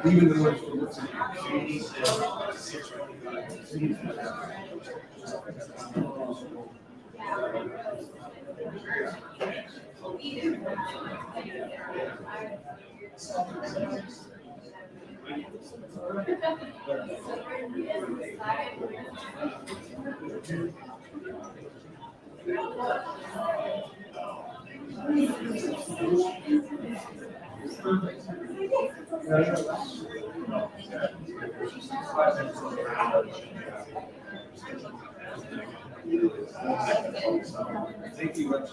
Even the ones from thank you.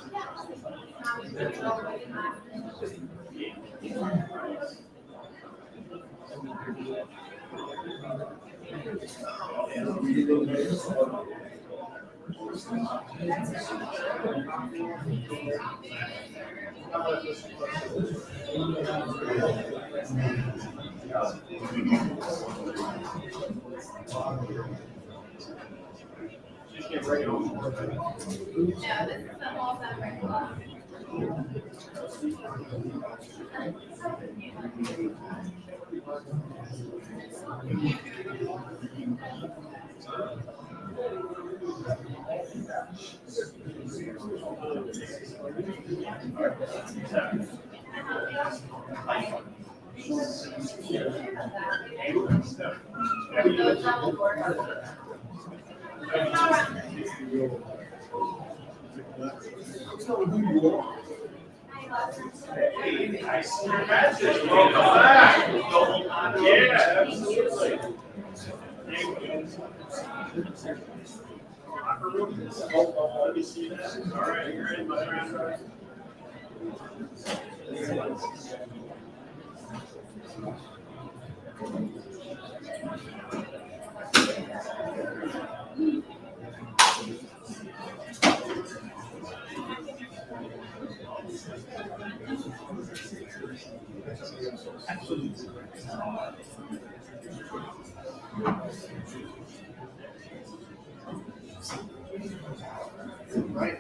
Yeah, absolutely. All right, you ready, my friend? Right.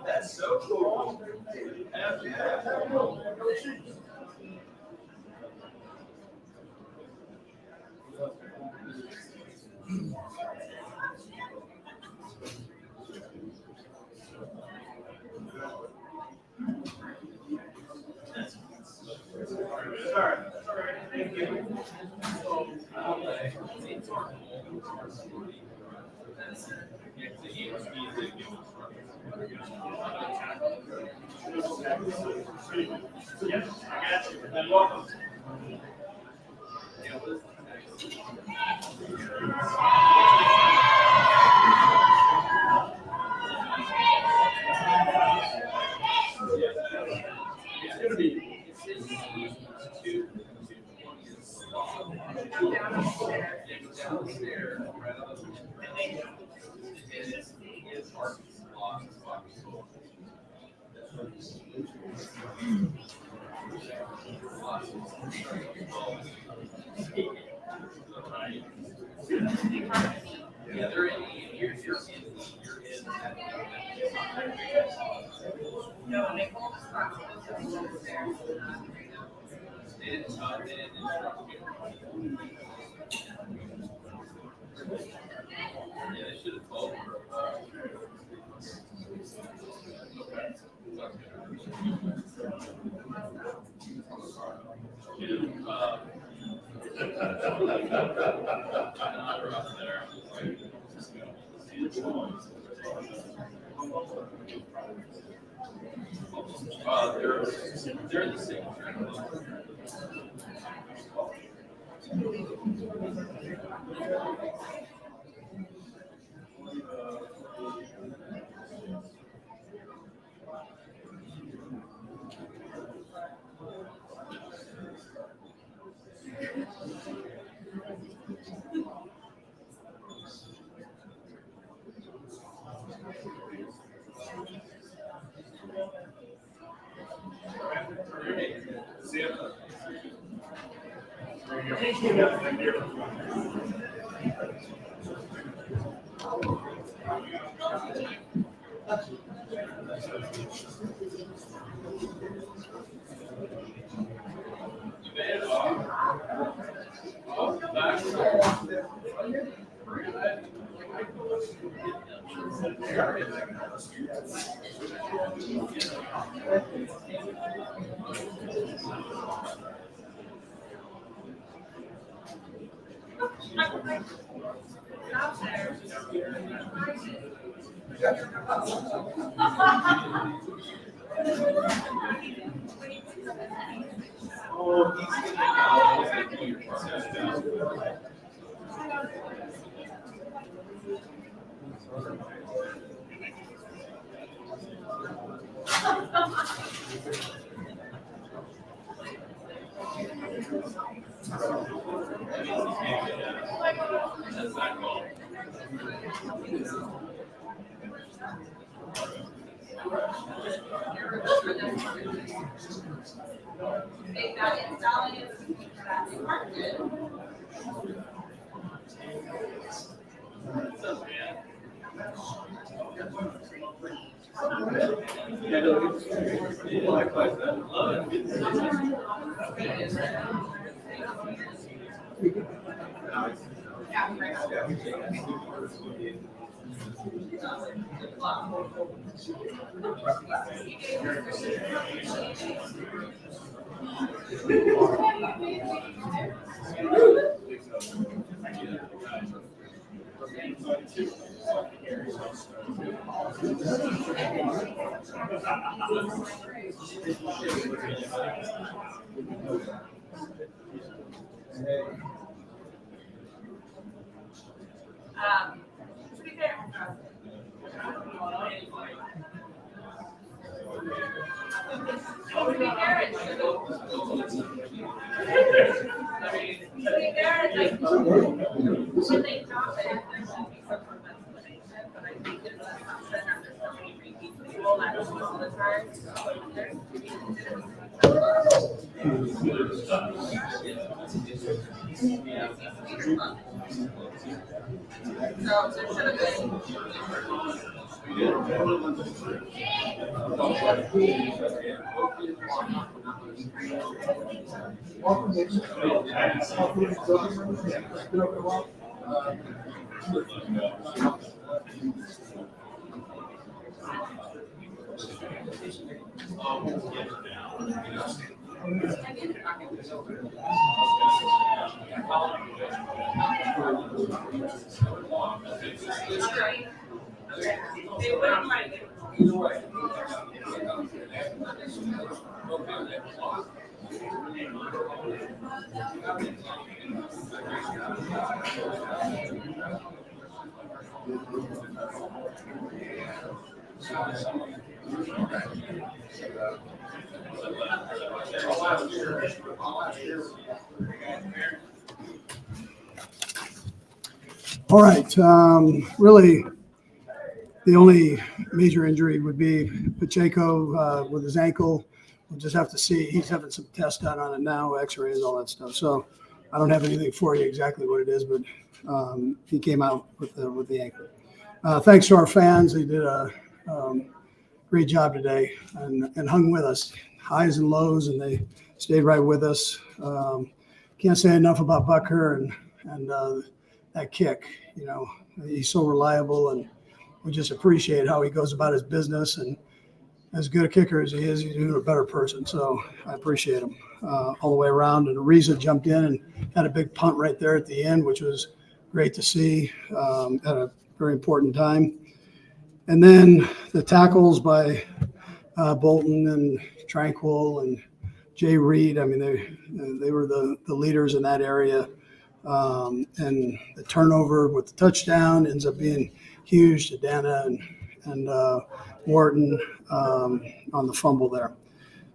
That's so cool. All right. Thank you. Yes, I got you. And welcome. It's gonna be. Yeah, they're in. You're in. No, and they hold us back. They didn't instruct me. Yeah, they should have told her. They're the same. To be fair, when they drop it, there should be some sort of explanation, but I think it's an assumption that there's so many repeat people that do all the time. So there should have been. All right. Really, the only major injury would be Pacheco with his ankle. We'll just have to see. He's having some tests done on it now, X-rays, all that stuff. So I don't have anything for you exactly what it is, but he came out with the ankle. Thanks to our fans. They did a great job today and hung with us, highs and lows, and they stayed right with us. Can't say enough about Bucker and that kick. You know, he's so reliable, and we just appreciate how he goes about his business. And as good a kicker as he is, he's even a better person. So I appreciate him all the way around. And Ariza jumped in and had a big punt right there at the end, which was great to see at a very important time. And then the tackles by Bolton and Tranquil and Jay Reed. I mean, they were the leaders in that area. And the turnover with the touchdown ends up being huge to Dana and Wharton on the fumble there.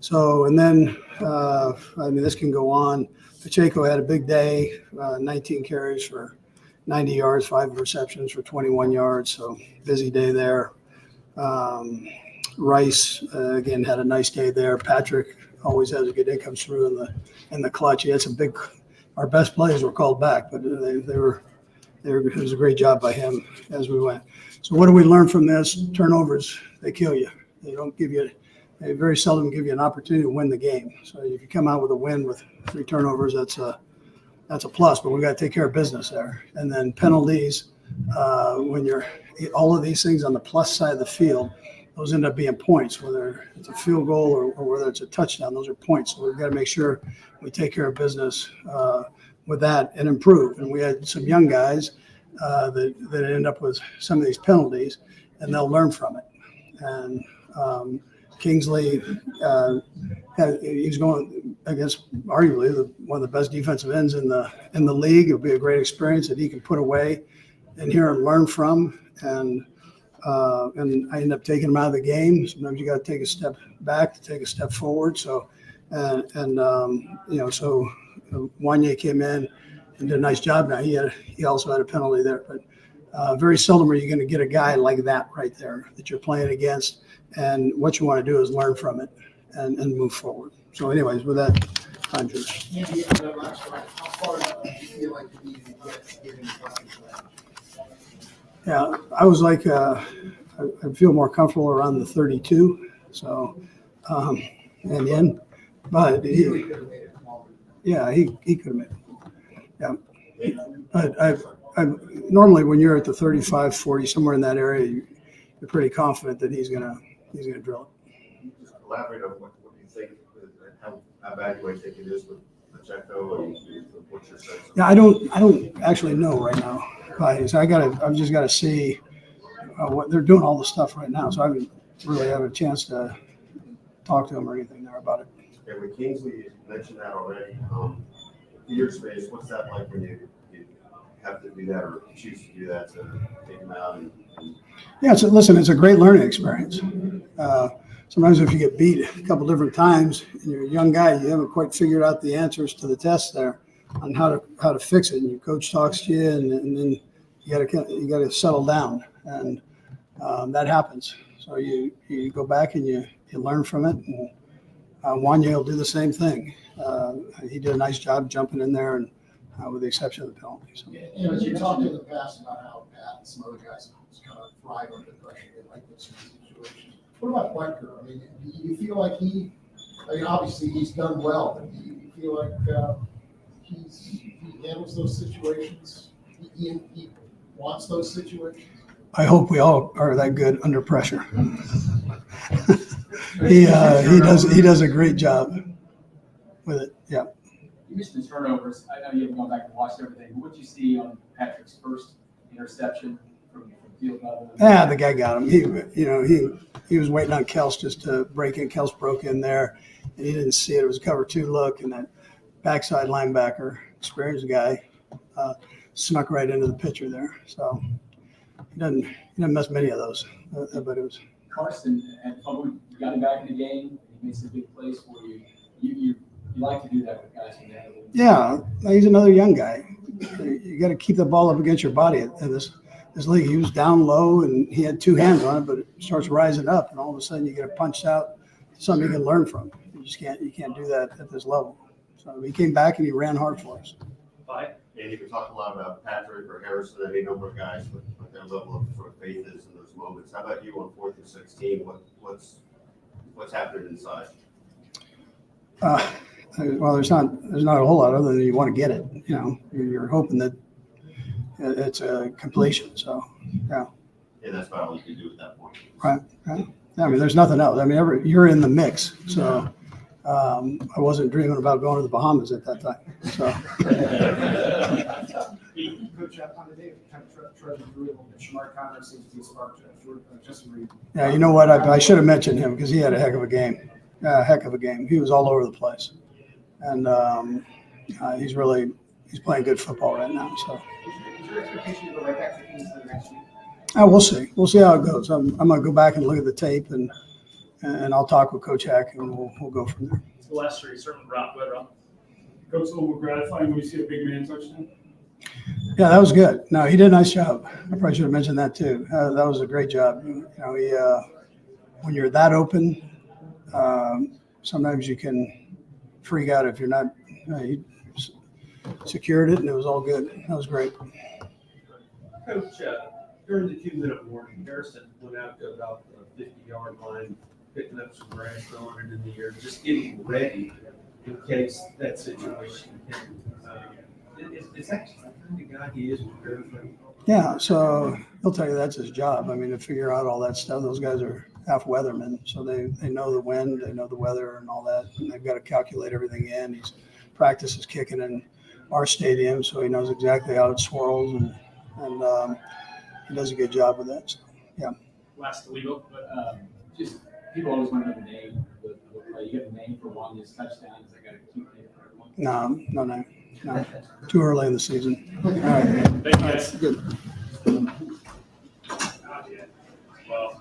So, and then, I mean, this can go on. Pacheco had a big day, 19 carries for 90 yards, 5 receptions for 21 yards. So busy day there. Rice, again, had a nice day there. Patrick always has a good day, comes through in the clutch. He had some big, our best plays were called back, but it was a great job by him as we went. So what do we learn from this? Turnovers, they kill you. They very seldom give you an opportunity to win the game. So if you come out with a win with 3 turnovers, that's a plus, but we got to take care of business there. And then penalties, when you're all of these things on the plus side of the field, those end up being points, whether it's a field goal or whether it's a touchdown, those are points. So we've got to make sure we take care of business with that and improve. And we had some young guys that end up with some of these penalties, and they'll learn from it. And Kingsley, he's going against arguably one of the best defensive ends in the league. It'll be a great experience that he can put away and here and learn from. And I end up taking him out of the game. Sometimes you got to take a step back to take a step forward. So, so Wanye came in and did a nice job. Now he also had a penalty there, but very seldom are you going to get a guy like that right there that you're playing against. And what you want to do is learn from it and move forward. So, anyways, with that, I'm just. How far do you feel like you need to get getting Yeah, I was like, I feel more comfortable around the 32. So, and in, but he could have made it. He could have made it. Yeah, but I normally when you're at the 35, 40, somewhere in that area, you're pretty confident that he's gonna drill it. Just elaborate on what you think, how bad you think it is with Pacheco, and what's your sense? Yeah, I don't actually know right now. So I've just got to see what they're doing, all the stuff right now. So I haven't really had a chance to talk to him or anything there about it. Okay, with Kingsley, you mentioned that already. Your space, what's that like when you have to do that or choose to do that to take him out? Yeah, it's a great learning experience. Sometimes if you get beat a couple different times and you're a young guy, you haven't quite figured out the answers to the test there on how to fix it. And your coach talks to you, and then you got to settle down, and that happens. So you go back and you learn from it. And Wanye will do the same thing. He did a nice job jumping in there, and with the exception of the penalty. So. As you talked in the past about how Pat and some other guys kind of thrive under pressure, they like those situations. What about Bucker? I mean, do you feel like obviously he's done well, but do you feel like he handles those situations? He wants those situations? I hope we all are that good under pressure. He does a great job. with it. Yeah. You mentioned the turnovers. I know you haven't gone back and watched everything, but what did you see on Patrick's first interception from field level? Yeah, the guy got him. He was waiting on Kels just to break in. Kels broke in there, and he didn't see it. It was a cover 2 look, and that backside linebacker, experienced guy, snuck right into the pitcher there. So he doesn't miss many of those. But it was Carson had fun. You got him back in the game. He made some big plays for you. You like to do that with guys when they have a little. Yeah, he's another young guy. You got to keep the ball up against your body in this league. He was down low and he had 2 hands on it, but it starts rising up, and all of a sudden you get it punched out. Something you can learn from. You can't do that at this level. So he came back and he ran hard for us. And you can talk a lot about Patrick or Harrison, any number of guys, what their level of sort of faith is in those moments. How about you on 4th and 16? What's happening inside? Well, there's not a whole lot other than you want to get it. You're hoping that it's a completion. So, yeah. And that's about all you can do at that point. Right. I mean, there's nothing else. I mean, you're in the mix. So, I wasn't dreaming about going to the Bahamas at that time. So. Coach, on the day of kind of treading through a little bit, Shamar Connor seems to spark just read. Yeah, you know what? I should have mentioned him because he had a heck of a game. He was all over the place, and he's playing good football right now. So. Is your expectation to go right back to Kingston next week? We'll see. We'll see how it goes. I'm going to go back and look at the tape, and I'll talk with Coach Hack, and we'll go from there. The last 3 certainly brought weather up. Coach, a little more gratifying when you see a big man touchdown. Yeah, that was good. No, he did a nice job. I probably should have mentioned that too. That was a great job. When you're that open, sometimes you can freak out if you're not. He secured it, and it was all good. That was great. Coach, during the 2-minute warning, Harrison went out to about the 50-yard line, picking up some grass, throwing it in the air, just getting ready in case that situation happened. Is that the kind of guy he is prepared for? Yeah, so he'll tell you that's his job. I mean, to figure out all that stuff. Those guys are half weathermen, so they know the wind, they know the weather and all that, and they've got to calculate everything in. He's practices kicking in our stadium, so he knows exactly how it swirls, and he does a good job with that. So, yeah. Last Toledo, But just people always want to know the name. You got a name for one of these touchdowns. I got a cute name for everyone. No. Too early in the season. All right. thank you guys. Good. Well,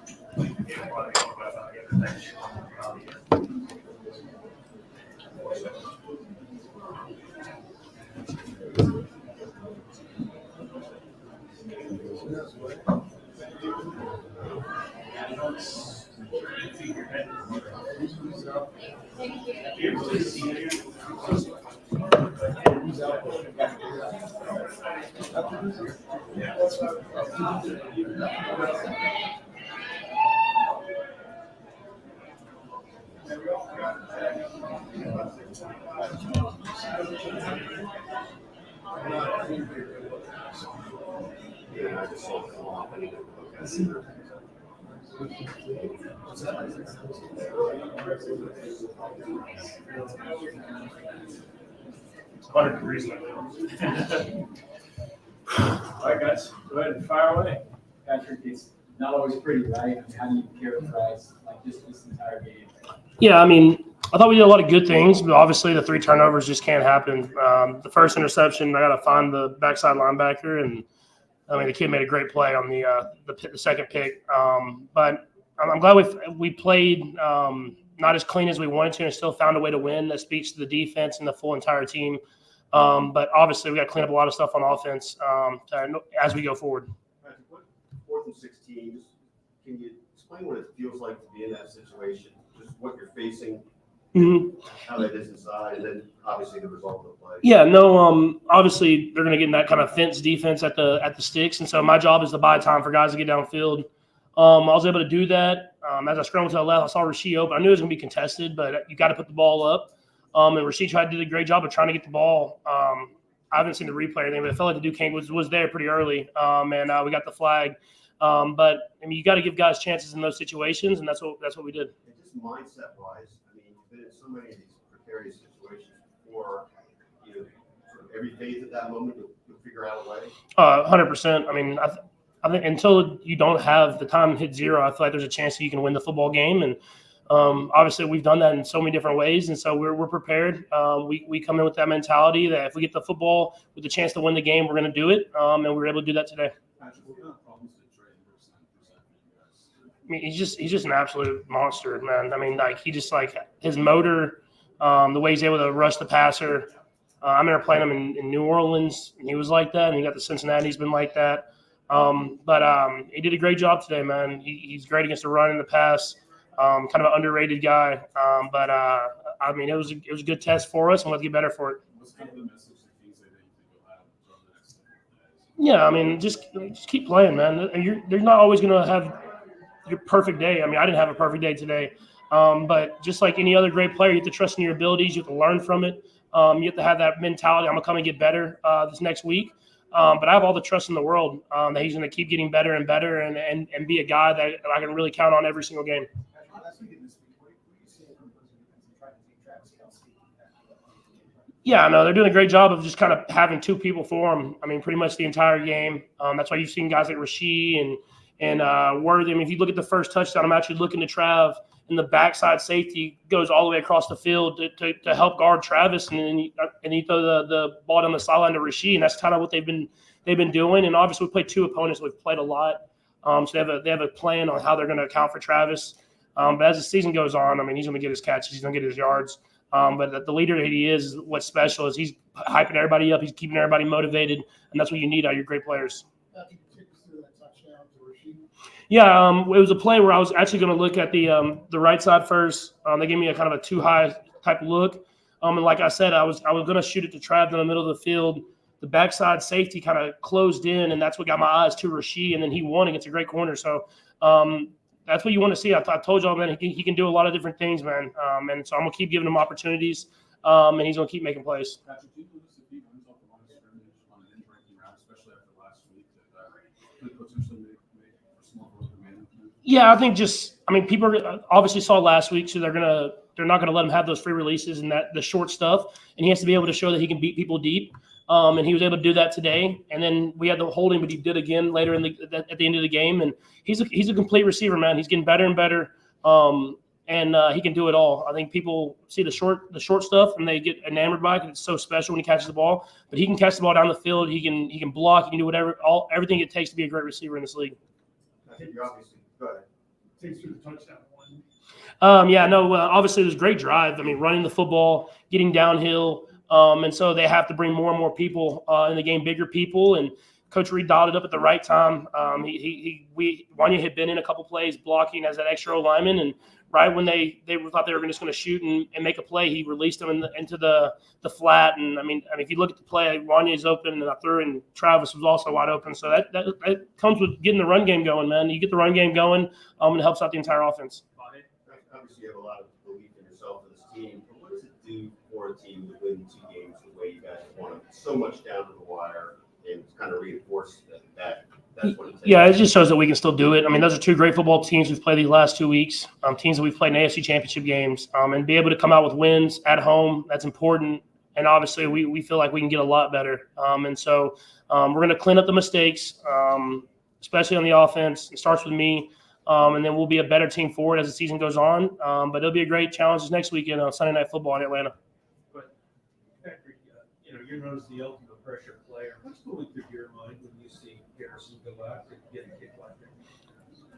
Yeah, I just saw it come off. I need to look at it. 100 degrees like that. All right, guys, go ahead and fire away. Patrick, it's not always pretty, right? I mean, how do you characterize like this entire game? Yeah, I mean, I thought we did a lot of good things, but obviously the 3 turnovers just can't happen. The first interception, I got to find the backside linebacker, and I mean the kid made a great play on the second pick. But I'm glad we played not as clean as we wanted to, and still found a way to win. That speaks to the defense and the full entire team. But obviously we got to clean up a lot of stuff on offense as we go forward. Patrick, what 4th and 16? Can you explain what it feels like to be in that situation? Just what you're facing, how that is inside, and then obviously the result of the play. Yeah, no. Obviously they're going to get in that kind of fence defense at the sticks, and so my job is to buy time for guys to get downfield. I was able to do that. As I scrambled to the left, I saw Rasheed open. I knew it was going to be contested, but you got to put the ball up. And Rasheed did a great job of trying to get the ball. I haven't seen the replay or anything, but it felt like the Duquesne was there pretty early, and we got the flag. But I mean, you got to give guys chances in those situations, and that's what we did. And just mindset-wise, I mean, you've been in so many of these precarious situations or sort of every phase at that moment you'll figure out a way? 100%. I mean, I think until you don't have the time hit zero, I feel like there's a chance that you can win the football game. And obviously, we've done that in so many different ways, and so we're prepared. We come in with that mentality that if we get the football with the chance to win the game, we're going to do it, and we were able to do that today. Patrick, what kind of problems did Trey Anderson present for you guys? I mean, he's just an absolute monster, man. I mean, like he just like his motor, the way he's able to rush the passer. I remember playing him in New Orleans, and he was like that, and he got to Cincinnati. He's been like that. But he did a great job today, man. He's great against the run and the pass. Kind of an underrated guy. But I mean, it was a good test for us, and we'll get better for it. What's kind of the message that you think you'll have from the next couple of days? Yeah, I mean, just keep playing, man. You're not always going to have your perfect day. I mean, I didn't have a perfect day today. But just like any other great player, you have to trust in your abilities. You have to learn from it. You have to have that mentality. I'm going to come and get better this next week. But I have all the trust in the world that he's going to keep getting better and better and be a guy that I can really count on every single game. Last week and this week, what do you see from those defense trying to take Travis Kelce? Yeah, no, they're doing a great job of just kind of having two people for him. I mean, pretty much the entire game. That's why you've seen guys like Rasheed and Worthy. I mean, if you look at the first touchdown, I'm actually looking to Trav, and the backside safety goes all the way across the field to help guard Travis, and then you throw the ball down the sideline to Rasheed, and that's kind of what they've been doing. And obviously, we played two opponents we've played a lot, so they have a plan on how they're going to account for Travis. But as the season goes on, I mean, he's going to get his catches, he's going to get his yards. But the leader that he is what's special is he's hyping everybody up, he's keeping everybody motivated, and that's what you need out of your great players. Yeah, it was a play where I was actually going to look at the right side first. They gave me a kind of a too high type look, and like I said, I was going to shoot it to Trav in the middle of the field. The backside safety kind of closed in, and that's what got my eyes to Rasheed, and then he won against a great corner. So that's what you want to see. I told y'all, man, he can do a lot of different things, man, and so I'm going to keep giving him opportunities, and he's going to keep making plays. Patrick, do you notice if he runs off the line of scrimmage on an in-ranking route, especially after last week, that could potentially make a small growth in management? Yeah, I think people obviously saw last week, so they're not gonna let him have those free releases and the short stuff, and he has to be able to show that he can beat people deep. And he was able to do that today. And then we had to hold him, but he did again later at the end of the game. And he's a complete receiver, man. He's getting better and better, and he can do it all. I think people see the short stuff and they get enamored by it because it's so special when he catches the ball. But he can catch the ball down the field. He can block. He can do everything it takes to be a great receiver in this league. I think you're obviously go ahead. Takes through the touchdown. Obviously it was a great drive. I mean, running the football, getting downhill. And so they have to bring more and more people in the game, bigger people. And Coach Reed dialed it up at the right time. Wanya had been in a couple plays blocking as that extra lineman, and right when they thought they were just going to shoot and make a play, he released them into the flat. And I mean, if you look at the play, Wanya's open, and I threw, and Travis was also wide open. So that comes with getting the run game going, man. You get the run game going, and it helps out the entire offense. Obviously, you have a lot of belief in yourself and this team. But what does it do for a team to win 2 games the way you guys want them, so much down to the wire, and kind of reinforce that's what it takes? Yeah, it just shows that we can still do it. I mean, those are two great football teams we've played these last 2 weeks, teams that we've played in AFC championship games, and be able to come out with wins at home, that's important. And obviously, we feel like we can get a lot better. And so we're going to clean up the mistakes, especially on the offense. It starts with me. And then we'll be a better team forward as the season goes on. But it'll be a great challenge this next weekend on Sunday Night Football in Atlanta. But Patrick, you're known as the ultimate pressure player. What's going through your mind when you see Harrison go out and get a kick like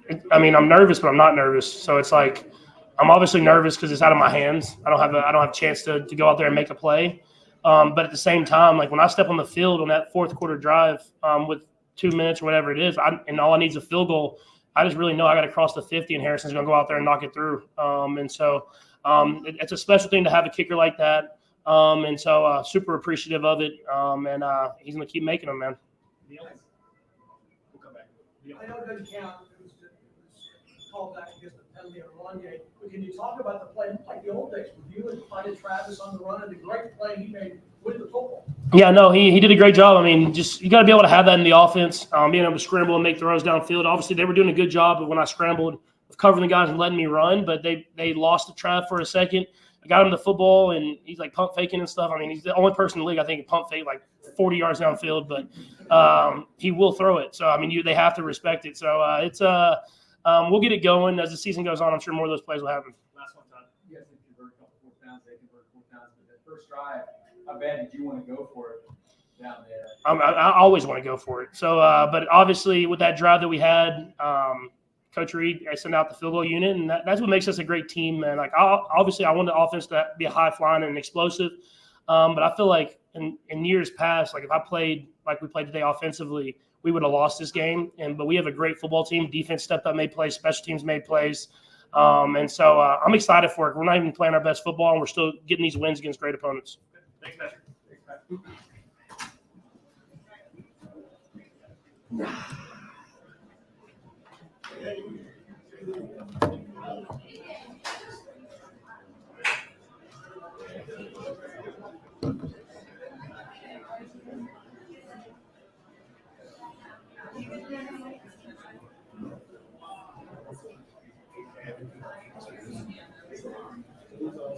that? I mean, I'm nervous, but I'm not nervous. So it's like I'm obviously nervous because it's out of my hands. I don't have a chance to go out there and make a play. But at the same time, like when I step on the field on that fourth quarter drive with 2 minutes or whatever it is, and all I need is a field goal, I just really know I got to cross the 50, and Harrison's going to go out there and knock it through. And so it's a special thing to have a kicker like that. And so super appreciative of it. And he's going to keep making them, man. We'll come back. I know it doesn't count. It was called back against the penalty on Wanya. But can you talk about the play like the old days with you and finding Travis on the run and the great play he made with the football? Yeah, no, he did a great job. I mean, just you got to be able to have that in the offense, being able to scramble and make throws downfield. Obviously, they were doing a good job of when I scrambled of covering the guys and letting me run, but they lost the trap for a second. I got him to football, and he's like pump faking and stuff. I mean, he's the only person in the league I think can pump fake like 40 yards downfield, but he will throw it. So I mean, they have to respect it. So we'll get it going as the season goes on. I'm sure more of those plays will happen. Last one, Todd. You guys did convert a couple fourth downs. They converted fourth downs, but that first drive, how bad did you want to go for it down there? I always want to go for it. So, but obviously with that drive that we had, Coach Reed, I sent out the field goal unit, and that's what makes us a great team, man. Like, obviously, I want the offense to be a high flying and explosive, but I feel like in years past, like if I played like we played today offensively, we would have lost this game. But we have a great football team. Defense stepped up, made plays. Special teams made plays, and so I'm excited for it. We're not even playing our best football, and we're still getting these wins against great opponents. Thanks, Patrick.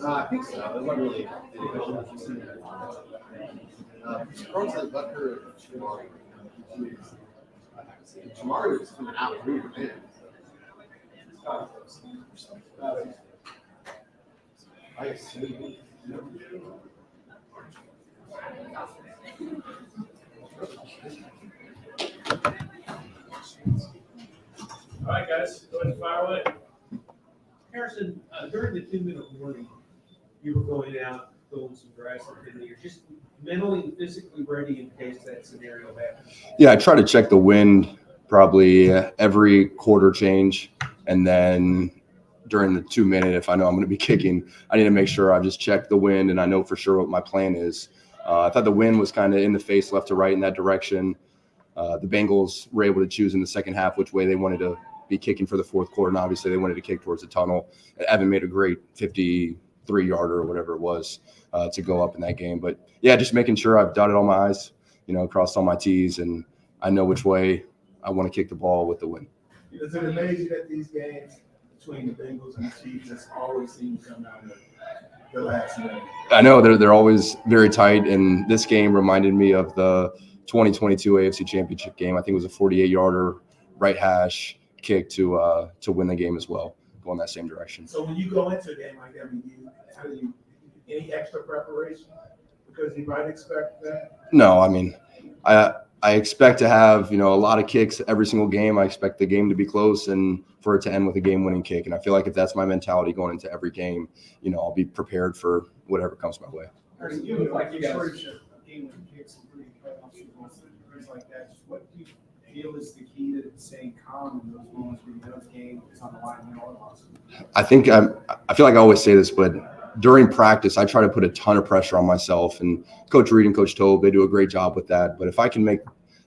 I think so. It wasn't really. Frontline Butker and Jamari was coming out. We were in. I assume. All right, guys, go ahead and fire away. Harrison, during the 2-minute warning, you were going out, throwing some grass up in there, just mentally and physically ready in case that scenario happens. Yeah, I try to check the wind probably every quarter change. And then during the 2-minute, if I know I'm going to be kicking, I need to make sure I just check the wind and I know for sure what my plan is. I thought the wind was kind of in the face, left to right in that direction. The Bengals were able to choose in the second half which way they wanted to be kicking for the fourth quarter, and obviously they wanted to kick towards the tunnel. Evan made a great 53-yarder or whatever it was to go up in that game. But, yeah, just making sure I've dotted all my I's, crossed all my T's, and I know which way I want to kick the ball with the win. Does it amaze you that these games between the Bengals and the Chiefs just always seem to come down to the last minute? I know they're always very tight, and this game reminded me of the 2022 AFC Championship game. I think it was a 48-yarder right hash kick to win the game as well, going that same direction. So when you go into a game like that, any extra preparation? Because you might expect that? No, I mean, I expect to have, a lot of kicks every single game. I expect the game to be close and for it to end with a game-winning kick. And I feel like if that's my mentality going into every game, I'll be prepared for whatever comes my way. You look like you guys game when kicks and pretty playoffs and things like that. Just what do you feel is the key to staying calm in those moments where you know the game is on the line and all lost? I feel like I always say this, but during practice, I try to put a ton of pressure on myself, and Coach Reed and Coach Tobe, they do a great job with that. But if I can make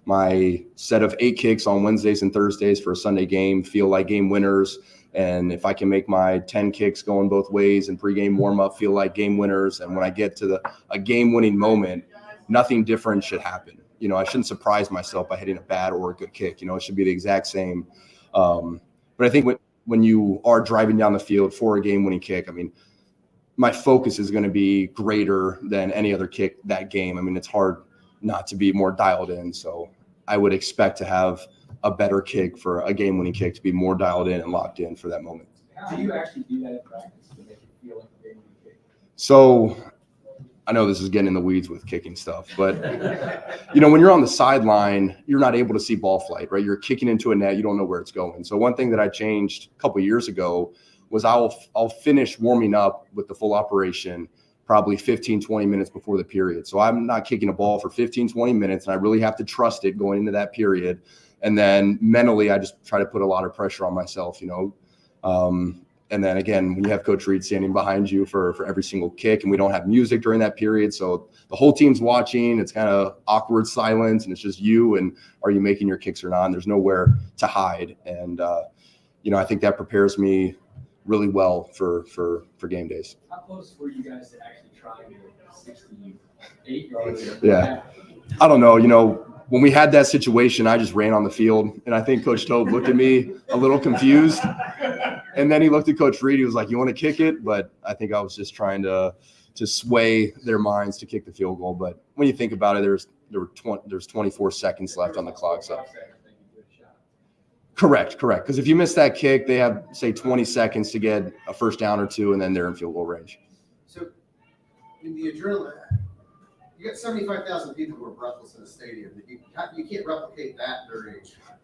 my set of 8 kicks on Wednesdays and Thursdays for a Sunday game feel like game winners, and if I can make my 10 kicks going both ways and pregame warm-up feel like game winners, and when I get to a game-winning moment, nothing different should happen. I shouldn't surprise myself by hitting a bad or a good kick. It should be the exact same. But I think when you are driving down the field for a game-winning kick, my focus is going to be greater than any other kick that game. It's hard not to be more dialed in. So I would expect to have a better kick for a game-winning kick, to be more dialed in and locked in for that moment. Do you actually do that in practice to make it feel like a game-winning kick? So I know this is getting in the weeds with kicking stuff, but when you're on the sideline, you're not able to see ball flight, right? You're kicking into a net, you don't know where it's going. So one thing that I changed a couple of years ago was I'll finish warming up with the full operation probably 15, 20 minutes before the period. So I'm not kicking a ball for 15, 20 minutes, and I really have to trust it going into that period. And then mentally, I just try to put a lot of pressure on myself, And then again, when you have Coach Reed standing behind you for every single kick, and we don't have music during that period, so the whole team's watching, it's kind of awkward silence, and it's just you, and are you making your kicks or not? And there's nowhere to hide. And, I think that prepares me really well for game days. How close were you guys to actually trying to 68 yards? Yeah. I don't know. when we had that situation, I just ran on the field, and I think Coach Tobe looked at me a little confused, and then he looked at Coach Reed. He was like, "You want to kick it?" But I think I was just trying to sway their minds to kick the field goal. But when you think about it, there's 24 seconds left on the clock. So correct. Because if you miss that kick, they have say 20 seconds to get a first down or two, and then they're in field goal range. So in the adrenaline, you got 75,000 people who are breathless in a stadium. You can't replicate that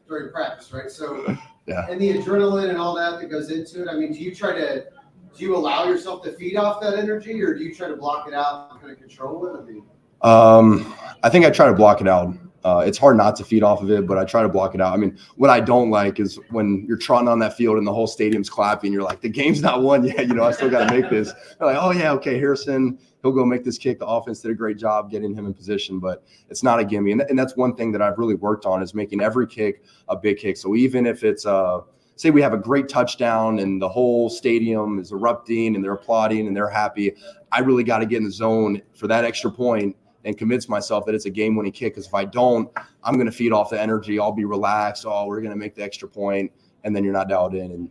during practice, right? So, yeah. And the adrenaline and all that goes into it. I mean, do you allow yourself to feed off that energy, or do you try to block it out and kind of control it? I mean, I think I try to block it out. It's hard not to feed off of it, but I try to block it out. I mean, what I don't like is when you're trotting on that field and the whole stadium's clapping. You're like, the game's not won yet. I still got to make this. They're like, oh, yeah, okay, Harrison, he'll go make this kick. The offense did a great job getting him in position, but it's not a gimme. And that's one thing that I've really worked on is making every kick a big kick. So even if it's say we have a great touchdown and the whole stadium is erupting and they're applauding and they're happy, I really got to get in the zone for that extra point and convince myself that it's a game-winning kick. Because if I don't, I'm going to feed off the energy. I'll be relaxed. Oh, we're going to make the extra point, and then you're not dialed in. And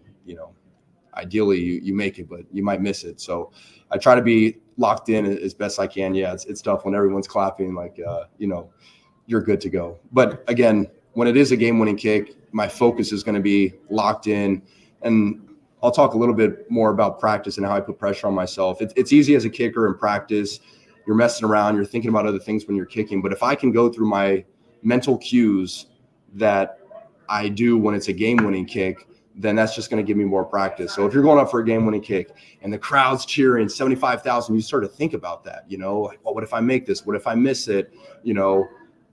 ideally you make it, but you might miss it. So I try to be locked in as best I can. Yeah, it's tough when everyone's clapping. Like you're good to go. But again, when it is a game-winning kick, my focus is going to be locked in. And I'll talk a little bit more about practice and how I put pressure on myself. It's easy as a kicker in practice. You're messing around, you're thinking about other things when you're kicking. But if I can go through my mental cues that I do when it's a game-winning kick, then that's just going to give me more practice. So if you're going up for a game-winning kick and the crowd's cheering, 75,000, you start to think about that, like, well, what if I make this? What if I miss it?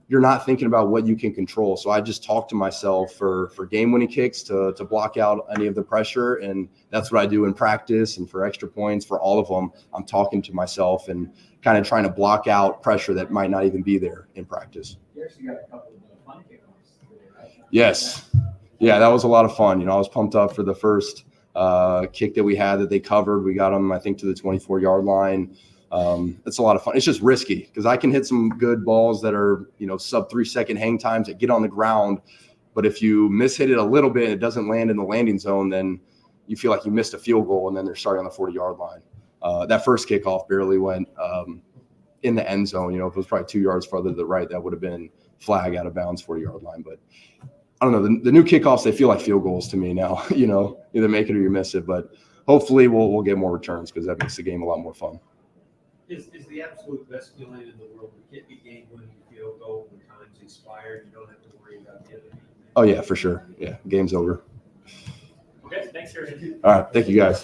You're not thinking about what you can control. So I just talk to myself for game-winning kicks to block out any of the pressure. And that's what I do in practice and for extra points, for all of them. I'm talking to myself and kind of trying to block out pressure that might not even be there in practice. You actually got a couple of fun kickoffs today, right? Yes. Yeah, that was a lot of fun. I was pumped up for the first kick that we had that they covered. We got them, I think, to the 24-yard line. It's a lot of fun. It's just risky because I can hit some good balls that are, sub 3-second hang times that get on the ground. But if you mishit it a little bit, it doesn't land in the landing zone, then you feel like you missed a field goal and then they're starting on the 40-yard line. That first kickoff barely went in the end zone. If it was probably 2 yards farther to the right, that would have been flag out of bounds 40-yard line. But I don't know. The new kickoffs, they feel like field goals to me now. Either make it or you miss it. But hopefully we'll get more returns because that makes the game a lot more fun. Is the absolute best feeling in the world to kick a game-winning field goal when time's expired? You don't have to worry about the other team. Oh, yeah, for sure. Yeah, game's over. Okay, thanks, Harrison. All right, thank you, guys.